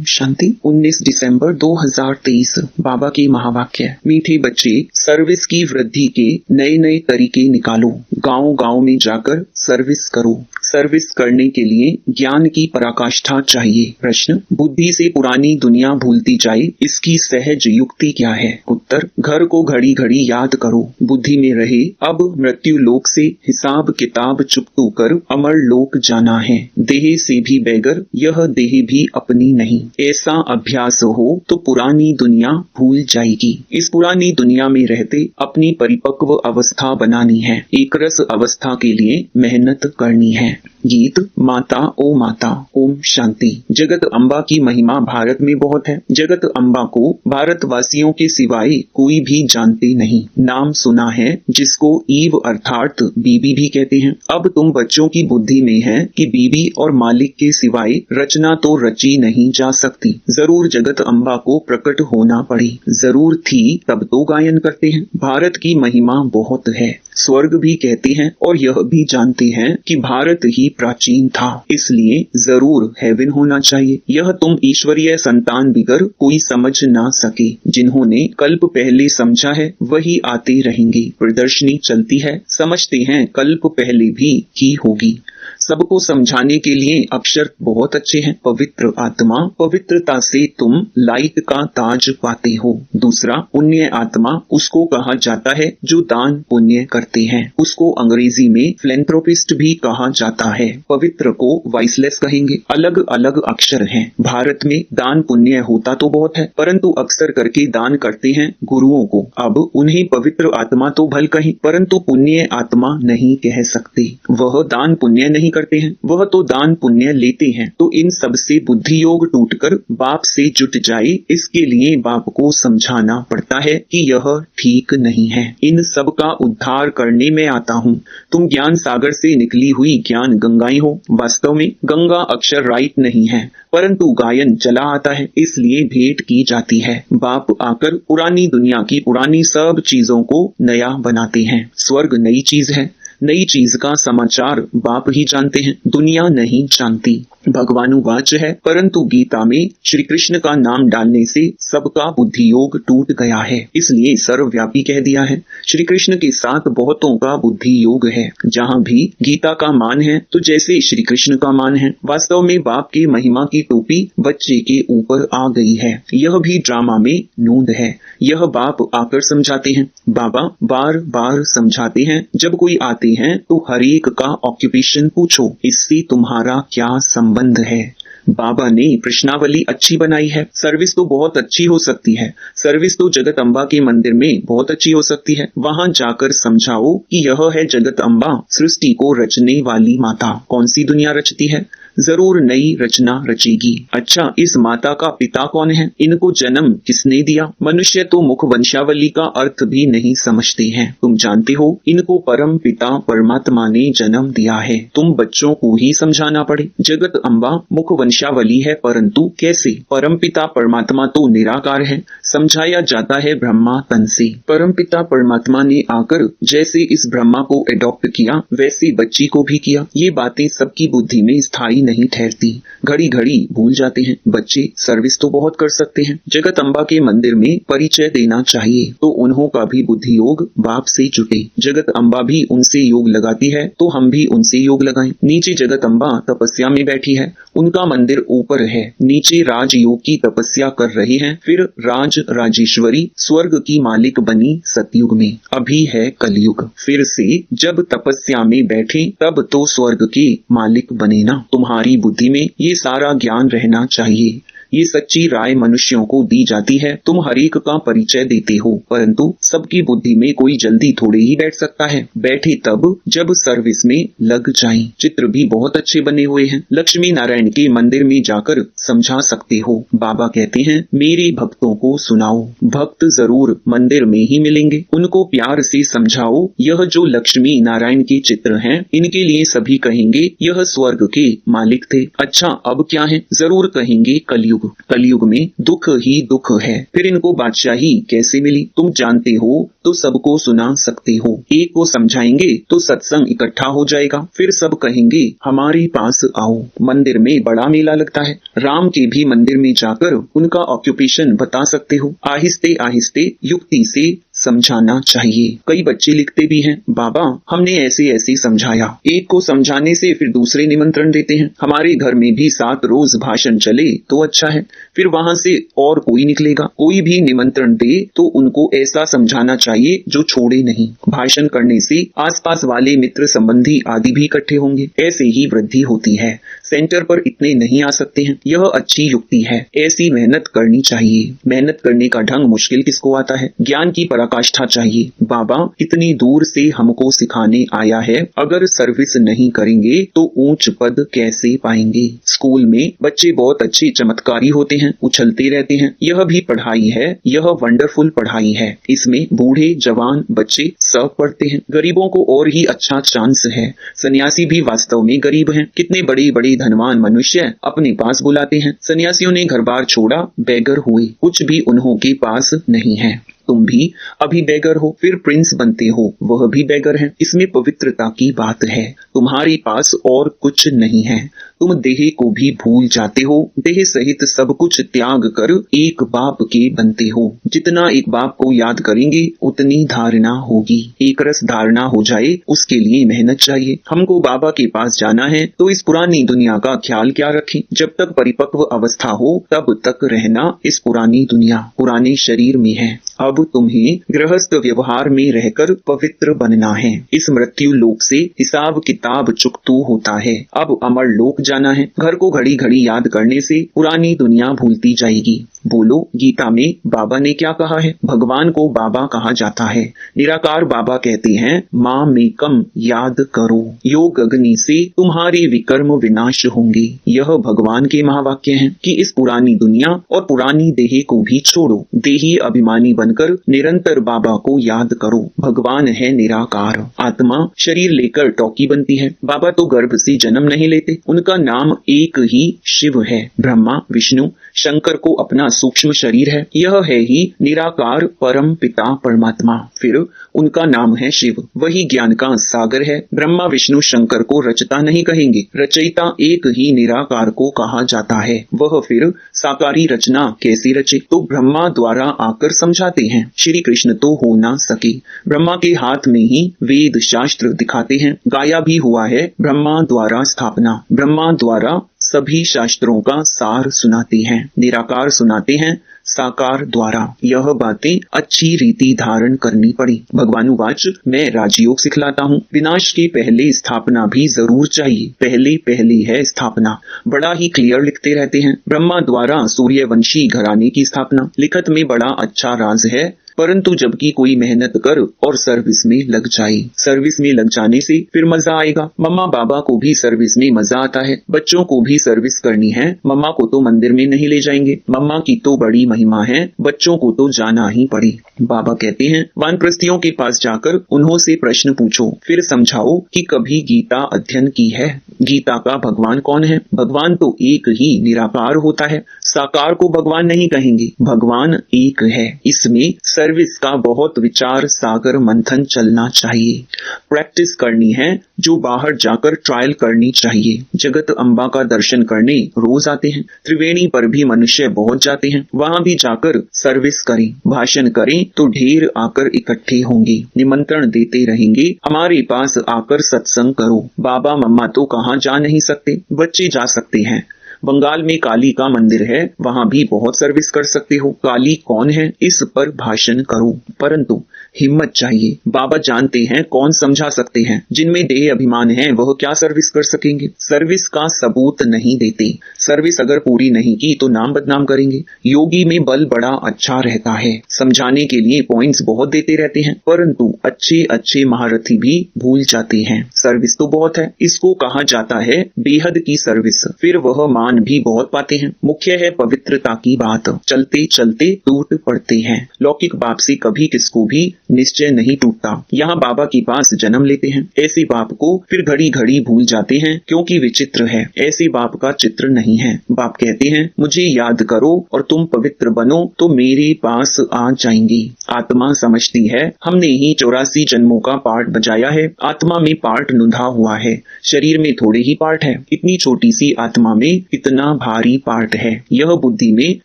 शांति। 19 दिसंबर 2023 बाबा की महावाक्य। मीठे बच्चे, सर्विस की वृद्धि के नए नए तरीके निकालो। गांव गांव में जाकर सर्विस करो। सर्विस करने के लिए ज्ञान की पराकाष्ठा चाहिए। प्रश्न, बुद्धि से पुरानी दुनिया भूलती जाए, इसकी सहज युक्ति क्या है? उत्तर, घर को घड़ी घड़ी याद करो। बुद्धि में रहे अब मृत्यु लोक से हिसाब किताब चुकतू कर अमर लोक जाना है। देह से भी बैगर, यह देह भी अपनी नहीं। ऐसा अभ्यास हो तो पुरानी दुनिया भूल जाएगी। इस पुरानी दुनिया में रहते अपनी परिपक्व अवस्था बनानी है। एक रस अवस्था के लिए मेहनत करनी है। गीत माता ओ माता। ओम शांति। जगत अम्बा की महिमा भारत में बहुत है। जगत अम्बा को भारतवासियों के सिवाय कोई भी जानते नहीं। नाम सुना है जिसको ईव अर्थात बीबी भी कहते हैं। अब तुम बच्चों की बुद्धि में है कि बीबी और मालिक के सिवाय रचना तो रची नहीं जा सकती। जरूर जगत अम्बा को प्रकट होना पड़ी। जरूर थी तब तो गायन करते हैं। भारत की महिमा बहुत है। स्वर्ग भी कहते हैं और यह भी जानते हैं कि भारत ही प्राचीन था, इसलिए जरूर हेवन होना चाहिए। यह तुम ईश्वरीय संतान बिगर कोई समझ ना सके। जिन्होंने कल्प पहले समझा है वही आते रहेंगे। प्रदर्शनी चलती है, समझते हैं कल्प पहले भी की होगी। सबको समझाने के लिए अक्षर बहुत अच्छे हैं। पवित्र आत्मा, पवित्रता से तुम लाइट का ताज पाते हो। दूसरा, पुण्य आत्मा उसको कहा जाता है जो दान पुण्य करते हैं। उसको अंग्रेजी में फिलैंथ्रोपिस्ट भी कहा जाता है। पवित्र को वाइसलेस कहेंगे। अलग अलग अक्षर हैं। भारत में दान पुण्य होता तो बहुत है, परंतु अक्सर करके दान करते हैं गुरुओं को। अब उन्हें पवित्र आत्मा तो भल कहें, परंतु पुण्य आत्मा नहीं कह सकते। वह दान पुण्य नहीं करते हैं, वह तो दान पुण्य लेते हैं। तो इन सब से बुद्धि योग टूटकर बाप से जुट जाए, इसके लिए बाप को समझाना पड़ता है कि यह ठीक नहीं है। इन सब का उद्धार करने में आता हूँ। तुम ज्ञान सागर से निकली हुई ज्ञान गंगाएं हो। वास्तव में गंगा अक्षर राइट नहीं है, परंतु गायन चला आता है, इसलिए भेंट की जाती है। बाप आकर पुरानी दुनिया की पुरानी सब चीजों को नया बनाते हैं। स्वर्ग नई चीज है। नई चीज का समाचार बाप ही जानते हैं, दुनिया नहीं जानती। भगवानुवाच है, परंतु गीता में श्री कृष्ण का नाम डालने से सबका बुद्धि योग टूट गया है, इसलिए सर्वव्यापी कह दिया है। श्री कृष्ण के साथ बहुतों का बुद्धि योग है। जहाँ भी गीता का मान है तो जैसे श्री कृष्ण का मान है। वास्तव में बाप की महिमा की टोपी बच्चे के ऊपर आ गई है। यह भी ड्रामा में नूंद है। यह बाप आकर समझाते हैं। बाबा बार बार समझाते हैं। जब कोई आते हैं तो हर एक का ऑक्यूपेशन पूछो, इससे तुम्हारा क्या संबंध है। बाबा ने प्रश्नावली अच्छी बनाई है। सर्विस तो बहुत अच्छी हो सकती है। सर्विस तो जगत अम्बा के मंदिर में बहुत अच्छी हो सकती है। वहां जाकर समझाओ कि यह है जगत अम्बा, सृष्टि को रचने वाली माता। कौन सी दुनिया रचती है? जरूर नई रचना रचेगी। अच्छा, इस माता का पिता कौन है? इनको जन्म किसने दिया? मनुष्य तो मुख वंशावली का अर्थ भी नहीं समझते हैं। तुम जानते हो इनको परम पिता परमात्मा ने जन्म दिया है। तुम बच्चों को ही समझाना पड़े। जगत अम्बा मुख वंशावली है, परंतु कैसे? परम पिता परमात्मा तो निराकार है। समझाया जाता है ब्रह्मा तन से। परम पिता परमात्मा ने आकर जैसे इस ब्रह्मा को एडॉप्ट किया, वैसे बच्ची को भी किया। ये बातें सबकी बुद्धि में स्थायी नहीं ठहरती। घड़ी घड़ी भूल जाते हैं। बच्चे सर्विस तो बहुत कर सकते हैं। जगत अम्बा के मंदिर में परिचय देना चाहिए तो उन्हों का भी बुद्धि योग बाप से जुटे। जगत अम्बा भी उनसे योग लगाती है तो हम भी उनसे योग लगाएं। नीचे जगत अम्बा तपस्या में बैठी है, उनका मंदिर ऊपर है। नीचे राजयोग की तपस्या कर रहे हैं, फिर राज राजेश्वरी स्वर्ग की मालिक बनी सतयुग में। अभी है कलयुग। फिर से जब तपस्या में बैठे तब तो स्वर्ग के मालिक बने ना। तुम्हारी बुद्धि में ये सारा ज्ञान रहना चाहिए। ये सच्ची राय मनुष्यों को दी जाती है। तुम हर एक का परिचय देते हो, परंतु सबकी बुद्धि में कोई जल्दी थोड़े ही बैठ सकता है। बैठे तब जब सर्विस में लग जाएं। चित्र भी बहुत अच्छे बने हुए हैं। लक्ष्मी नारायण के मंदिर में जाकर समझा सकते हो। बाबा कहते हैं मेरे भक्तों को सुनाओ। भक्त जरूर मंदिर में ही मिलेंगे, उनको प्यार से समझाओ। यह जो लक्ष्मी नारायण के चित्र हैं, इनके लिए सभी कहेंगे यह स्वर्ग के मालिक थे। अच्छा, अब क्या है? जरूर कहेंगे कलयुग कलयुग में दुख ही दुख है, फिर इनको बादशाही कैसे मिली? तुम जानते हो तो सबको सुना सकते हो, एक को समझाएंगे तो सत्संग इकट्ठा हो जाएगा, फिर सब कहेंगे हमारे पास आओ। मंदिर में बड़ा मेला लगता है, राम के भी मंदिर में जाकर उनका ऑक्यूपेशन बता सकते हो। आहिस्ते आहिस्ते युक्ति से समझाना चाहिए। कई बच्चे लिखते भी हैं, बाबा हमने ऐसे ऐसे समझाया। एक को समझाने से फिर दूसरे निमंत्रण देते हैं, हमारे घर में भी 7 रोज भाषण चले तो अच्छा है। फिर वहां से और कोई निकलेगा, कोई भी निमंत्रण दे तो उनको ऐसा समझाना चाहिए जो छोड़े नहीं। भाषण करने से आसपास वाले मित्र संबंधी आदि भी इकट्ठे होंगे, ऐसे ही वृद्धि होती है। सेंटर पर इतने नहीं आ सकते हैं, यह अच्छी युक्ति है, ऐसी मेहनत करनी चाहिए। मेहनत करने का ढंग मुश्किल किसको आता है? ज्ञान की पराकाष्ठा चाहिए। बाबा इतनी दूर से हमको सिखाने आया है, अगर सर्विस नहीं करेंगे तो ऊंच पद कैसे पाएंगे? स्कूल में बच्चे बहुत अच्छे चमत्कारी होते हैं, उछलते रहते हैं, यह भी पढ़ाई है, यह वंडरफुल पढ़ाई है। इसमें बूढ़े जवान बच्चे सब पढ़ते हैं। गरीबों को और ही अच्छा चांस है। सन्यासी भी वास्तव में गरीब हैं, कितने बड़े बड़े धनवान मनुष्य अपने पास बुलाते हैं। सन्यासियों ने घर बार छोड़ा, बेगर हुए, कुछ भी उन्हों के पास नहीं है। तुम भी अभी बेगर हो, फिर प्रिंस बनते हो, वह भी बेगर है। इसमें पवित्रता की बात है। तुम्हारे पास और कुछ नहीं है, तुम देह को भी भूल जाते हो, देह सहित सब कुछ त्याग कर एक बाप के बनते हो। जितना एक बाप को याद करेंगे उतनी धारणा होगी। एक रस धारणा हो जाए उसके लिए मेहनत चाहिए। हमको बाबा के पास जाना है तो इस पुरानी दुनिया का ख्याल क्या रखें? जब तक परिपक्व अवस्था हो तब तक रहना इस पुरानी दुनिया, पुराने शरीर में है। अब तुम्हें गृहस्थ व्यवहार में रहकर पवित्र बनना है। इस मृत्यु लोक से हिसाब किताब चुकतू होता है। अब अमर लोक जाना है। घर को घड़ी घड़ी याद करने से पुरानी दुनिया भूलती जाएगी। बोलो, गीता में बाबा ने क्या कहा है? भगवान को बाबा कहा जाता है। निराकार बाबा कहते हैं, माँ मेकम याद करो, योग अग्नि से तुम्हारे विकर्म विनाश होंगे। यह भगवान के महावाक्य हैं कि इस पुरानी दुनिया और पुरानी देह को भी छोड़ो, देही अभिमानी बनकर निरंतर बाबा को याद करो। भगवान है निराकार, आत्मा शरीर लेकर टॉकी बनती है। बाबा तो गर्भ से जन्म नहीं लेते, उनका नाम एक ही शिव है। ब्रह्मा विष्णु शंकर को अपना सूक्ष्म शरीर है, यह है ही निराकार परम पिता परमात्मा। फिर उनका नाम है शिव, वही ज्ञान का सागर है। ब्रह्मा विष्णु शंकर को रचता नहीं कहेंगे, रचयिता एक ही निराकार को कहा जाता है। वह फिर साकारी रचना कैसे रचे? तो ब्रह्मा द्वारा आकर समझाते हैं। श्री कृष्ण तो हो ना सके, ब्रह्मा के हाथ में ही वेद शास्त्र दिखाते हैं। गाया भी हुआ है, ब्रह्मा द्वारा स्थापना, ब्रह्मा द्वारा सभी शास्त्रों का सार सुनाते हैं। निराकार सुनाते हैं साकार द्वारा। यह बातें अच्छी रीति धारण करनी पड़ी। भगवानुवाच, मैं राजयोग सिखलाता हूँ। विनाश के पहले स्थापना भी जरूर चाहिए। पहले पहले है स्थापना, बड़ा ही क्लियर लिखते रहते हैं। ब्रह्मा द्वारा सूर्यवंशी घराने की स्थापना, लिखत में बड़ा अच्छा राज है। परंतु जबकि कोई मेहनत कर और सर्विस में लग जाए, सर्विस में लग जाने से फिर मजा आएगा। मम्मा बाबा को भी सर्विस में मजा आता है, बच्चों को भी सर्विस करनी है। मम्मा को तो मंदिर में नहीं ले जाएंगे, मम्मा की तो बड़ी महिमा है, बच्चों को तो जाना ही पड़ी। बाबा कहते हैं, वानप्रस्थियों के पास जाकर उन्हों से प्रश्न पूछो, फिर समझाओ कि कभी गीता अध्ययन की है। गीता का भगवान कौन है? भगवान तो एक ही निराकार होता है। साकार को भगवान नहीं कहेंगे, भगवान एक है। इसमें सर्विस का बहुत विचार सागर मंथन चलना चाहिए। प्रैक्टिस करनी है जो बाहर जाकर ट्रायल करनी चाहिए। जगत अम्बा का दर्शन करने रोज आते हैं, त्रिवेणी पर भी मनुष्य बहुत जाते हैं, वहां भी जाकर सर्विस करें, भाषण करें तो ढेर आकर इकट्ठे होंगे, निमंत्रण देते रहेंगे, हमारे पास आकर सत्संग करो। बाबा मम्मा तो कहाँ जा नहीं सकते, बच्चे जा सकते हैं। बंगाल में काली का मंदिर है, वहां भी बहुत सर्विस कर सकते हो। काली कौन है इस पर भाषण करो, परंतु हिम्मत चाहिए। बाबा जानते हैं कौन समझा सकते हैं। जिनमें देह अभिमान है वह क्या सर्विस कर सकेंगे? सर्विस का सबूत नहीं देते। सर्विस अगर पूरी नहीं की तो नाम बदनाम करेंगे। योगी में बल बड़ा अच्छा रहता है, समझाने के लिए पॉइंट्स बहुत देते रहते हैं, परंतु अच्छे अच्छे महारथी भी भूल जाते हैं। सर्विस तो बहुत है, इसको कहा जाता है बेहद की सर्विस। फिर वह मान भी बहुत पाते हैं। मुख्य है पवित्रता की बात, चलते चलते टूट पड़ते हैं। लौकिक बाप से कभी किसको भी निश्चय नहीं टूटता। यहाँ बाबा के पास जन्म लेते हैं, ऐसे बाप को फिर घड़ी घड़ी भूल जाते हैं क्योंकि विचित्र है, ऐसे बाप का चित्र नहीं है। बाप कहते हैं मुझे याद करो और तुम पवित्र बनो तो मेरे पास आ जाएंगी। आत्मा समझती है हमने ही 84 जन्मों का पार्ट बजाया है, आत्मा में पार्ट नुंधा हुआ है, शरीर में थोड़े ही पार्ट है। इतनी छोटी सी आत्मा में कितना भारी पार्ट है। यह बुद्धि में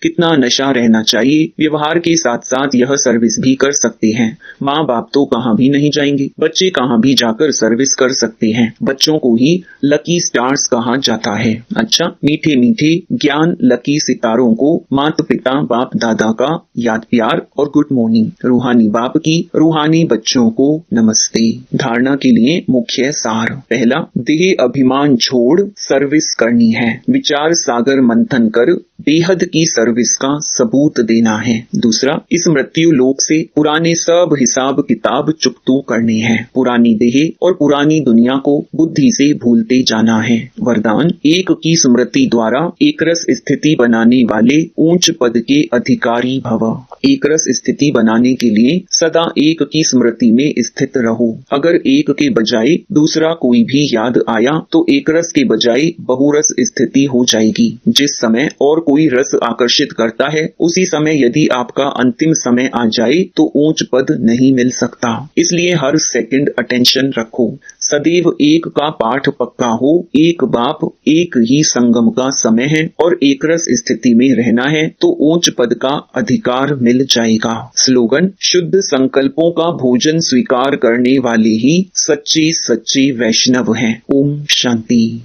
कितना नशा रहना चाहिए। व्यवहार के साथ साथ यह सर्विस भी कर सकते हैं। माँ बाप तो कहाँ भी नहीं जाएंगे, बच्चे कहाँ भी जाकर सर्विस कर सकते हैं। बच्चों को ही लकी स्टार्स कहा जाता है। अच्छा, मीठे मीठे ज्ञान लकी सितारों को माता पिता बाप दादा का याद प्यार और गुड मॉर्निंग। रूहानी बाप की रूहानी बच्चों को नमस्ते। धारणा के लिए मुख्य सार। पहला, देह अभिमान छोड़ सर्विस करनी है। विचार सागर मंथन कर बेहद की सर्विस का सबूत देना है। दूसरा, इस मृत्यु लोक से पुराने सब हिसाब किताब चुकतू करने हैं। पुरानी देह और पुरानी दुनिया को बुद्धि से भूलते जाना है। वरदान, एक की स्मृति द्वारा एकरस स्थिति बनाने वाले ऊंच पद के अधिकारी भव। एकरस स्थिति बनाने के लिए सदा एक की स्मृति में स्थित रहो। अगर एक के बजाय दूसरा कोई भी याद आया तो एकरस के बजाय बहुरस स्थिति हो जाएगी। जिस समय और कोई रस आकर्षित करता है उसी समय यदि आपका अंतिम समय आ जाए तो ऊंच पद नहीं मिल सकता। इसलिए हर सेकंड अटेंशन रखो। सदैव एक का पाठ पक्का हो। एक बाप एक ही संगम का समय है और एकरस स्थिति में रहना है तो ऊंच पद का अधिकार मिल जाएगा। स्लोगन, शुद्ध संकल्पों का भोजन स्वीकार करने वाले ही सच्चे सच्चे वैष्णव हैं। ओम शांति।